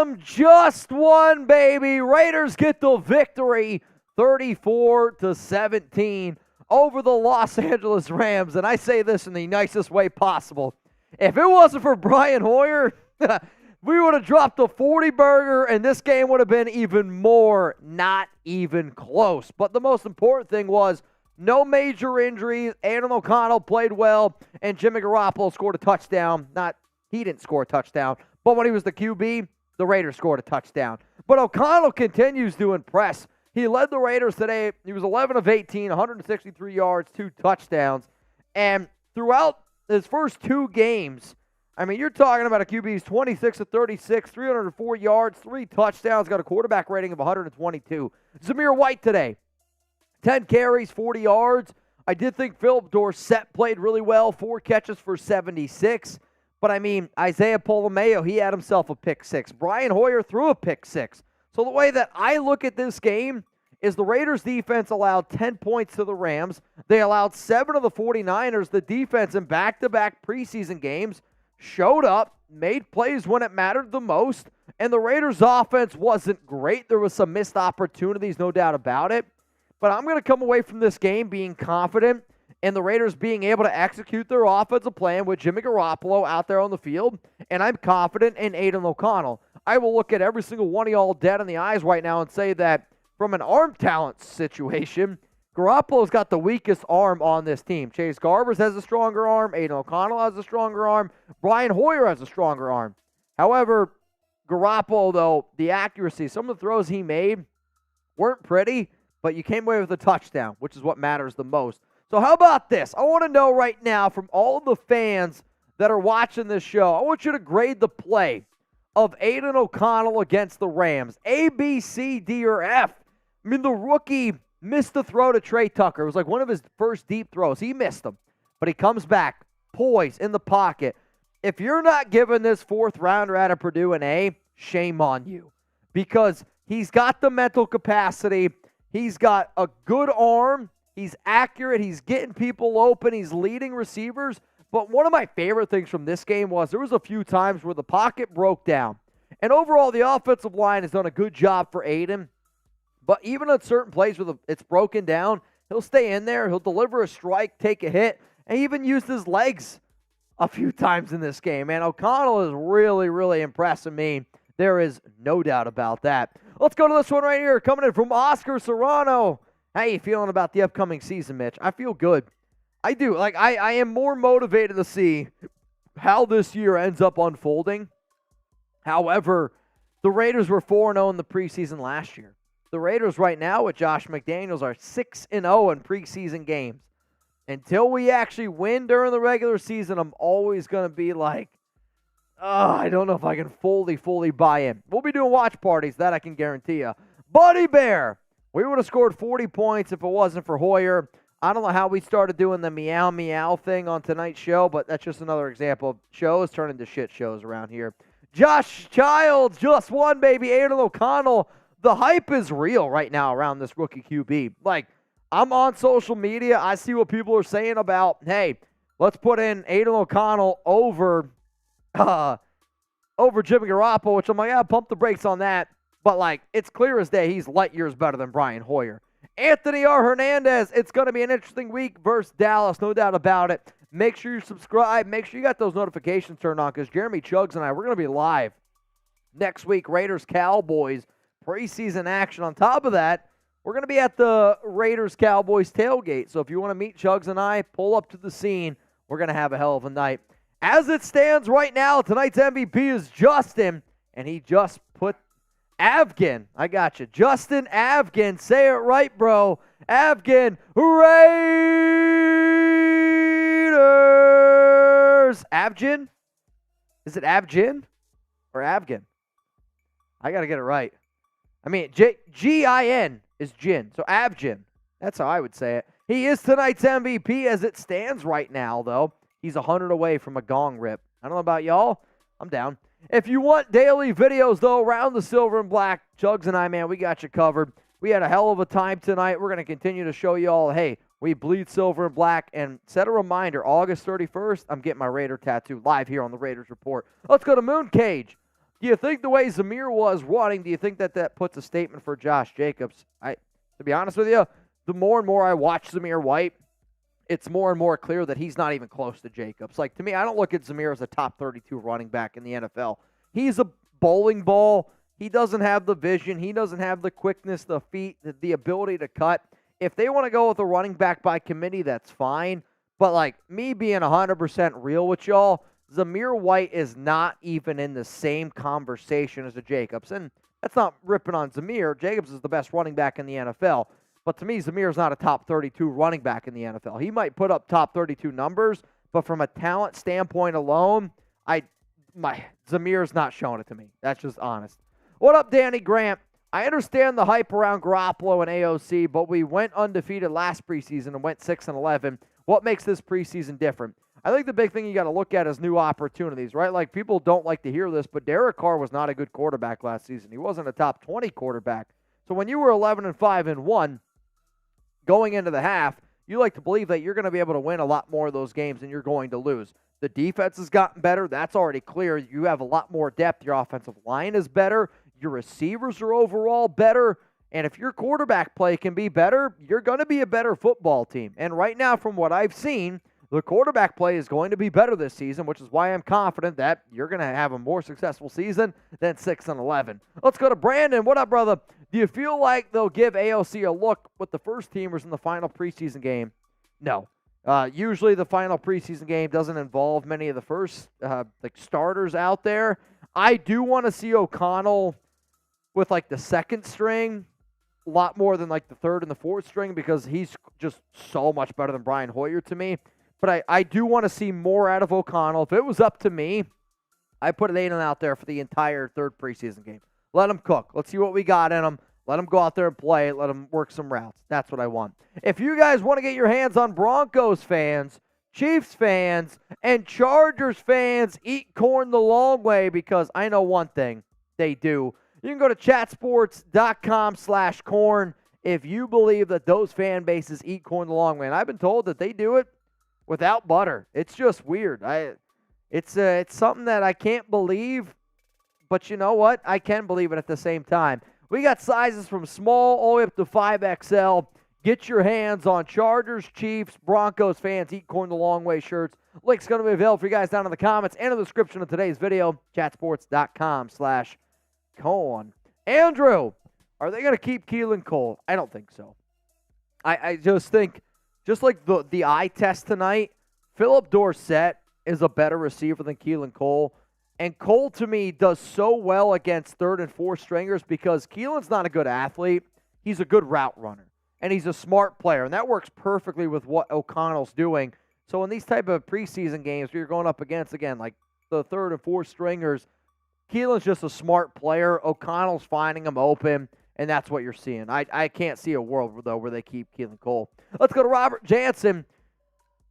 am just one, baby. Raiders get the victory 34-17 over the Los Angeles Rams. And I say this in the nicest way possible. If it wasn't for Brian Hoyer, we would have dropped a 40 burger, and this game would have been even more not even close. But the most important thing was no major injuries. Aidan O'Connell played well, and Jimmy Garoppolo scored a touchdown. He didn't score a touchdown, but when he was the QB, the Raiders scored a touchdown. But O'Connell continues to impress. He led the Raiders today. He was 11 of 18, 163 yards, 2 touchdowns. And throughout his first 2 games, I mean, you're talking about a QB's 26 of 36, 304 yards, 3 touchdowns, got a quarterback rating of 122. Zamir White today, 10 carries, 40 yards. I did think Philip Dorsett played really well, 4 catches for 76. But, I mean, Isaiah Polamayo, he had himself a pick 6. Brian Hoyer threw a pick 6. So the way that I look at this game is the Raiders' defense allowed 10 points to the Rams. They allowed 7 to the 49ers. The defense in back-to-back preseason games showed up, made plays when it mattered the most, and the Raiders' offense wasn't great. There was some missed opportunities, no doubt about it. But I'm going to come away from this game being confident in the Raiders being able to execute their offensive plan with Jimmy Garoppolo out there on the field, and I'm confident in Aidan O'Connell. I will look at every single one of y'all dead in the eyes right now and say that from an arm talent situation, Garoppolo's got the weakest arm on this team. Chase Garbers has a stronger arm. Aidan O'Connell has a stronger arm. Brian Hoyer has a stronger arm. However, Garoppolo, though, the accuracy, some of the throws he made weren't pretty, but you came away with a touchdown, which is what matters the most. So how about this? I want to know right now from all of the fans that are watching this show, I want you to grade the play of Aidan O'Connell against the Rams. A, B, C, D, or F. I mean, the rookie missed the throw to Trey Tucker. It was like one of his first deep throws. He missed them, but he comes back, poised in the pocket. If you're not giving this 4th rounder out of Purdue an A, shame on you, because he's got the mental capacity. He's got a good arm. He's accurate. He's getting people open. He's leading receivers. But one of my favorite things from this game was there was a few times where the pocket broke down. And overall, the offensive line has done a good job for Aidan. But even at certain plays where it's broken down, he'll stay in there. He'll deliver a strike, take a hit, and he even used his legs a few times in this game. And O'Connell is really, really impressing me. There is no doubt about that. Let's go to this one right here. Coming in from Oscar Serrano. How you feeling about the upcoming season, Mitch? I feel good. I do. I am more motivated to see how this year ends up unfolding. However, the Raiders were 4-0 in the preseason last year. The Raiders right now with Josh McDaniels are 6-0 in preseason games. Until we actually win during the regular season, I'm always going to be like, I don't know if I can fully buy in. We'll be doing watch parties, that I can guarantee you. Buddy Bear, we would have scored 40 points if it wasn't for Hoyer. I don't know how we started doing the meow meow thing on tonight's show, but that's just another example of shows turn into shit shows around here. Josh Childs, just one, baby. Aidan O'Connell. The hype is real right now around this rookie QB. Like, I'm on social media. I see what people are saying about, hey, let's put in Aidan O'Connell over Jimmy Garoppolo, which I'm like, yeah, pump the brakes on that. But, like, it's clear as day he's light years better than Brian Hoyer. Anthony R. Hernandez, it's going to be an interesting week versus Dallas, no doubt about it. Make sure you subscribe. Make sure you got those notifications turned on because Jeremy Chuggs and I, we're going to be live next week. Raiders, Cowboys, preseason action. On top of that, we're going to be at the Raiders-Cowboys tailgate. So if you want to meet Chuggs and I, pull up to the scene. We're going to have a hell of a night. As it stands right now, tonight's MVP is Justin, and he just put Avgin. I got you. Justin Avgin. Say it right, bro. Avgin. Raiders. Avgin? Is it Avgin or Avgin? I got to get it right. I mean, G-I-N is Jin. So Avgin. That's how I would say it. He is tonight's MVP as it stands right now, though. He's 100 away from a gong rip. I don't know about y'all. I'm down. If you want daily videos, though, around the silver and black, Chuggs and I, man, we got you covered. We had a hell of a time tonight. We're going to continue to show you all, hey, we bleed silver and black. And set a reminder, August 31st, I'm getting my Raider tattoo live here on the Raiders Report. Let's go to Mooncage. Do you think the way Zamir was running, do you think that puts a statement for Josh Jacobs? To be honest with you, the more and more I watch Zamir White, it's more and more clear that he's not even close to Jacobs. Like, to me, I don't look at Zamir as a top 32 running back in the NFL. He's a bowling ball. He doesn't have the vision. He doesn't have the quickness, the feet, the ability to cut. If they want to go with a running back by committee, that's fine. But, like, me being 100% real with y'all, Zamir White is not even in the same conversation as a Jacobs. And that's not ripping on Zamir. Jacobs is the best running back in the NFL. But to me, Zamir is not a top 32 running back in the NFL. He might put up top 32 numbers, but from a talent standpoint alone, Zamir's not showing it to me. That's just honest. What up, Danny Grant? I understand the hype around Garoppolo and AOC, but we went undefeated last preseason and went 6-11. What makes this preseason different? I think the big thing you got to look at is new opportunities, right? Like, people don't like to hear this, but Derek Carr was not a good quarterback last season. He wasn't a top 20 quarterback. So when you were 11-5-1, going into the half, you like to believe that you're going to be able to win a lot more of those games than you're going to lose. The defense has gotten better. That's already clear. You have a lot more depth. Your offensive line is better. Your receivers are overall better. And if your quarterback play can be better, you're going to be a better football team. And right now, from what I've seen, the quarterback play is going to be better this season, which is why I'm confident that you're going to have a more successful season than 6-11. Let's go to Brandon. What up, brother? Do you feel like they'll give AOC a look with the first teamers in the final preseason game? No. Usually the final preseason game doesn't involve many of the first starters out there. I do want to see O'Connell with the second string a lot more than the third and the fourth string, because he's just so much better than Brian Hoyer to me. But I do want to see more out of O'Connell. If it was up to me, I put an Aidan out there for the entire third preseason game. Let him cook. Let's see what we got in him. Let him go out there and play. Let him work some routes. That's what I want. If you guys want to get your hands on Broncos fans, Chiefs fans, and Chargers fans, eat corn the long way, because I know one thing they do. You can go to chatsports.com/corn if you believe that those fan bases eat corn the long way. And I've been told that they do it without butter. It's just weird. It's something that I can't believe, but you know what? I can believe it at the same time. We got sizes from small all the way up to 5XL. Get your hands on Chargers, Chiefs, Broncos fans, eat corn the long way shirts. Link's going to be available for you guys down in the comments and in the description of today's video, chatsports.com/corn. Andrew, are they going to keep Keelan Cole? I don't think so. I just think, just like the eye test tonight, Phillip Dorsett is a better receiver than Keelan Cole. And Cole, to me, does so well against third and fourth stringers because Keelan's not a good athlete. He's a good route runner. And he's a smart player. And that works perfectly with what O'Connell's doing. So in these type of preseason games where you're going up against, again, like the third and fourth stringers, Keelan's just a smart player. O'Connell's finding him open. And that's what you're seeing. I can't see a world, though, where they keep Keelan Cole. Let's go to Robert Jansen.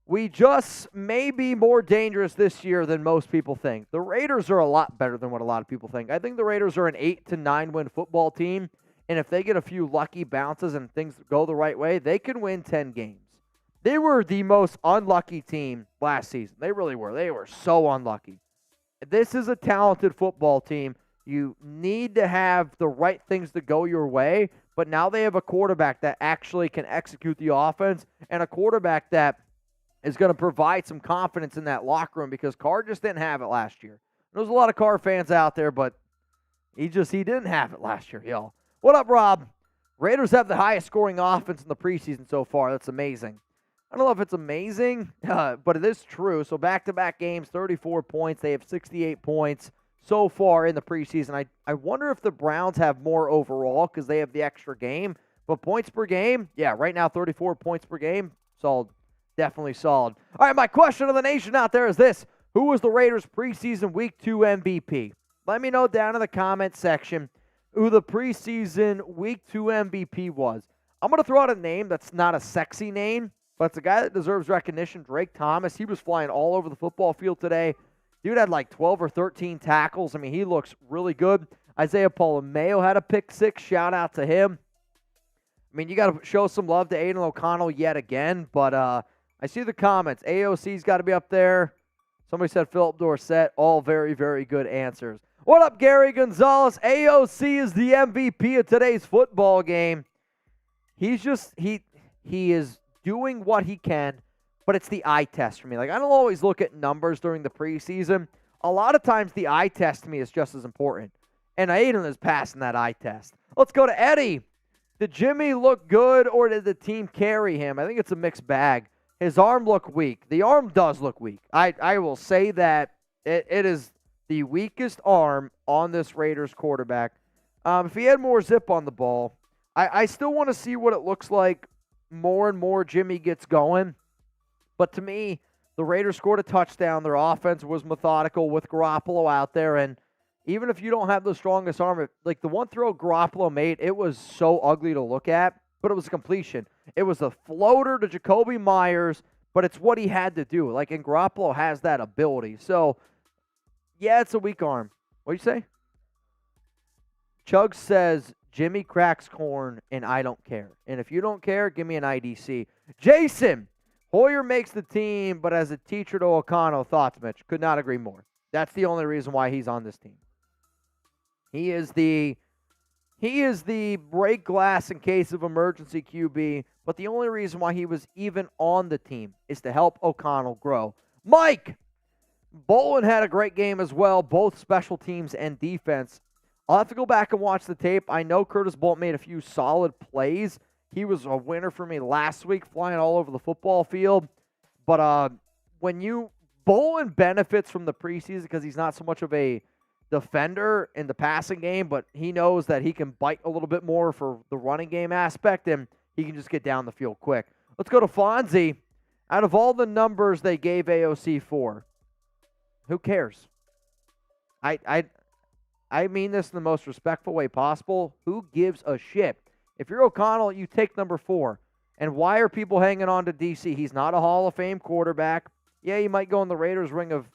We just may be more dangerous this year than most people think. The Raiders are a lot better than what a lot of people think. I think the Raiders are an 8-9 win football team, and if they get a few lucky bounces and things go the right way, they can win 10 games. They were the most unlucky team last season. They really were. They were so unlucky. This is a talented football team. You need to have the right things to go your way, but now they have a quarterback that actually can execute the offense and a quarterback that is going to provide some confidence in that locker room because Carr just didn't have it last year. There's a lot of Carr fans out there, but he didn't have it last year, y'all. What up, Rob? Raiders have the highest scoring offense in the preseason so far. That's amazing. I don't know if it's amazing, but it is true. So back-to-back games, 34 points. They have 68 points so far in the preseason. I wonder if the Browns have more overall because they have the extra game. But points per game, yeah, right now 34 points per game. Solid. Definitely solid. All right, my question of the nation out there is this. Who was the Raiders' preseason Week 2 MVP? Let me know down in the comment section who the preseason Week 2 MVP was. I'm going to throw out a name that's not a sexy name, but it's a guy that deserves recognition, Drake Thomas. He was flying all over the football field today. Dude had like 12 or 13 tackles. I mean, he looks really good. Isaiah Mayo had a pick six. Shout out to him. I mean, you got to show some love to Aidan O'Connell yet again, but I see the comments. AOC's got to be up there. Somebody said Phillip Dorsett. All very, very good answers. What up, Gary Gonzalez? AOC is the MVP of today's football game. He is doing what he can, but it's the eye test for me. Like, I don't always look at numbers during the preseason. A lot of times the eye test to me is just as important. And Aidan is passing that eye test. Let's go to Eddie. Did Jimmy look good or did the team carry him? I think it's a mixed bag. His arm looked weak. The arm does look weak. I will say that it is the weakest arm on this Raiders quarterback. If he had more zip on the ball, I still want to see what it looks like more and more Jimmy gets going. But to me, the Raiders scored a touchdown. Their offense was methodical with Garoppolo out there. And even if you don't have the strongest arm, like the one throw Garoppolo made, it was so ugly to look at, but it was a completion. It was a floater to Jacoby Myers, but it's what he had to do. Like, and Garoppolo has that ability. So, yeah, it's a weak arm. What'd you say? Chuggs says, Jimmy cracks corn, and I don't care. And if you don't care, give me an IDC. Jason, Hoyer makes the team, but as a teacher to O'Connell, thoughts, Mitch? Could not agree more. That's the only reason why he's on this team. He is the break glass in case of emergency QB, but the only reason why he was even on the team is to help O'Connell grow. Mike, Bolin had a great game as well, both special teams and defense. I'll have to go back and watch the tape. I know Curtis Bolton made a few solid plays. He was a winner for me last week, flying all over the football field. But Bolin benefits from the preseason because he's not so much of a defender in the passing game, but he knows that he can bite a little bit more for the running game aspect, and he can just get down the field quick. Let's go to Fonzie. Out of all the numbers they gave AOC for, who cares? I mean this in the most respectful way possible. Who gives a shit? If you're O'Connell, you take number 4. And why are people hanging on to DC? He's not a Hall of Fame quarterback. Yeah, he might go in the Raiders Ring of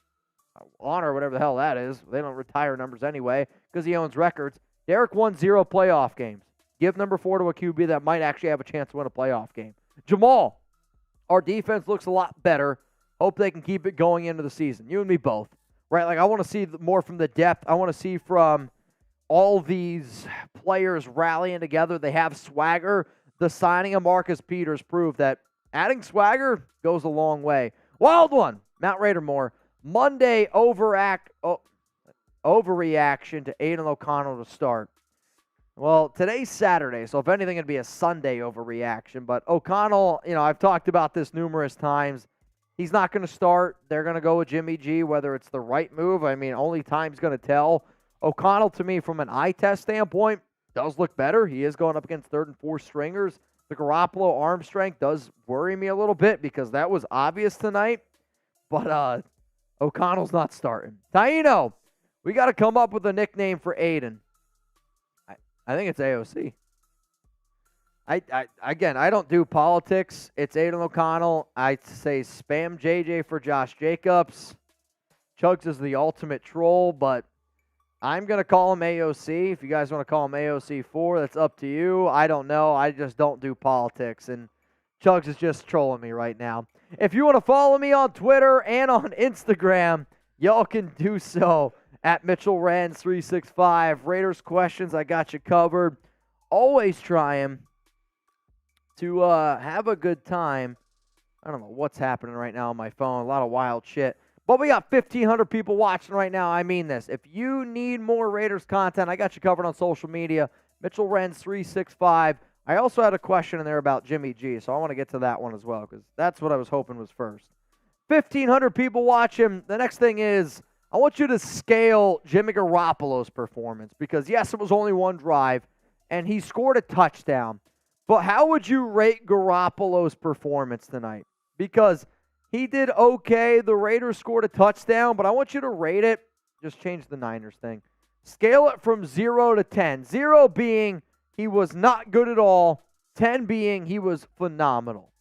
Honor, whatever the hell that is. They don't retire numbers anyway because he owns records. Derek won 0 playoff games. Give number 4 to a QB that might actually have a chance to win a playoff game. Jamal, our defense looks a lot better. Hope they can keep it going into the season. You and me both. Right, like I want to see more from the depth. I want to see from all these players rallying together. They have swagger. The signing of Marcus Peters proved that adding swagger goes a long way. Wild one, Mount Raidermore. Monday overreaction to Aidan O'Connell to start. Well, today's Saturday, so if anything, it'd be a Sunday overreaction. But O'Connell, I've talked about this numerous times. He's not going to start. They're going to go with Jimmy G, whether it's the right move. I mean, only time's going to tell. O'Connell, to me, from an eye test standpoint, does look better. He is going up against 3rd and 4th stringers. The Garoppolo arm strength does worry me a little bit because that was obvious tonight. But O'Connell's not starting. Taino, we got to come up with a nickname for Aidan. I think it's AOC. I don't do politics. It's Aidan O'Connell. I say spam JJ for Josh Jacobs. Chuggs is the ultimate troll, but I'm going to call him AOC. If you guys want to call him AOC4, that's up to you. I don't know. I just don't do politics, and Chuggs is just trolling me right now. If you want to follow me on Twitter and on Instagram, y'all can do so at Mitchell Renz 365. Raiders questions, I got you covered. Always trying to have a good time. I don't know what's happening right now on my phone. A lot of wild shit. But we got 1,500 people watching right now. I mean this. If you need more Raiders content, I got you covered on social media. Mitchell Renz 365. I also had a question in there about Jimmy G, so I want to get to that one as well because that's what I was hoping was first. 1,500 people watching. The next thing is I want you to scale Jimmy Garoppolo's performance because, yes, it was only one drive, and he scored a touchdown. But how would you rate Garoppolo's performance tonight? Because he did okay. The Raiders scored a touchdown, but I want you to rate it. Just change the Niners thing. Scale it from 0 to 10. 0 being he was not good at all. 10 being he was phenomenal.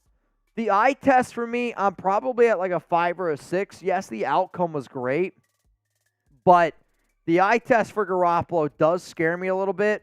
The eye test for me, I'm probably at like a 5 or a 6. Yes, the outcome was great. But the eye test for Garoppolo does scare me a little bit.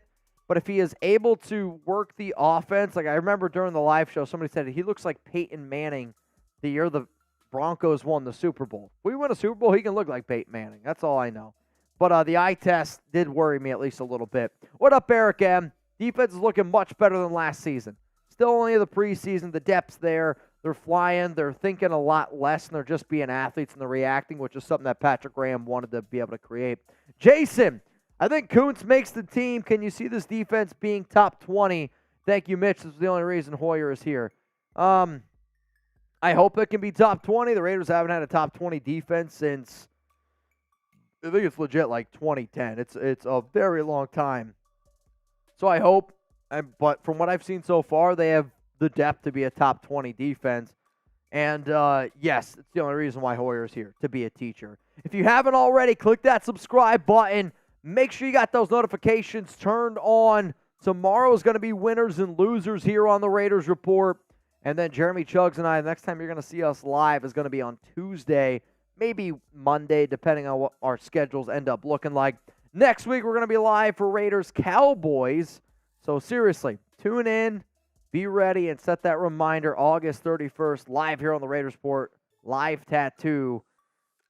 But if he is able to work the offense, like I remember during the live show, somebody said he looks like Peyton Manning the year the Broncos won the Super Bowl. If we win a Super Bowl, he can look like Peyton Manning. That's all I know. But the eye test did worry me at least a little bit. What up, Eric M? Defense is looking much better than last season. Still only in the preseason. The depth's there. They're flying. They're thinking a lot less, and they're just being athletes, and they're reacting, which is something that Patrick Graham wanted to be able to create. Jason, I think Kuntz makes the team. Can you see this defense being top 20? Thank you, Mitch. This is the only reason Hoyer is here. I hope it can be top 20. The Raiders haven't had a top 20 defense since, I think it's legit like 2010. It's a very long time. So I hope, but from what I've seen so far, they have the depth to be a top 20 defense. And yes, it's the only reason why Hoyer's here, to be a teacher. If you haven't already, click that subscribe button. Make sure you got those notifications turned on. Tomorrow is going to be winners and losers here on the Raiders Report. And then Jeremy Chuggs and I, the next time you're going to see us live is going to be on Tuesday, maybe Monday, depending on what our schedules end up looking like. Next week, we're going to be live for Raiders Cowboys. So seriously, tune in, be ready, and set that reminder. August 31st, live here on the Raiders Report, live tattoo.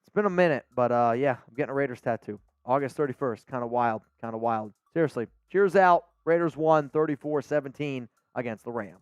It's been a minute, but yeah, I'm getting a Raiders tattoo. August 31st, kind of wild, kind of wild. Seriously, cheers out. Raiders won 34-17 against the Rams.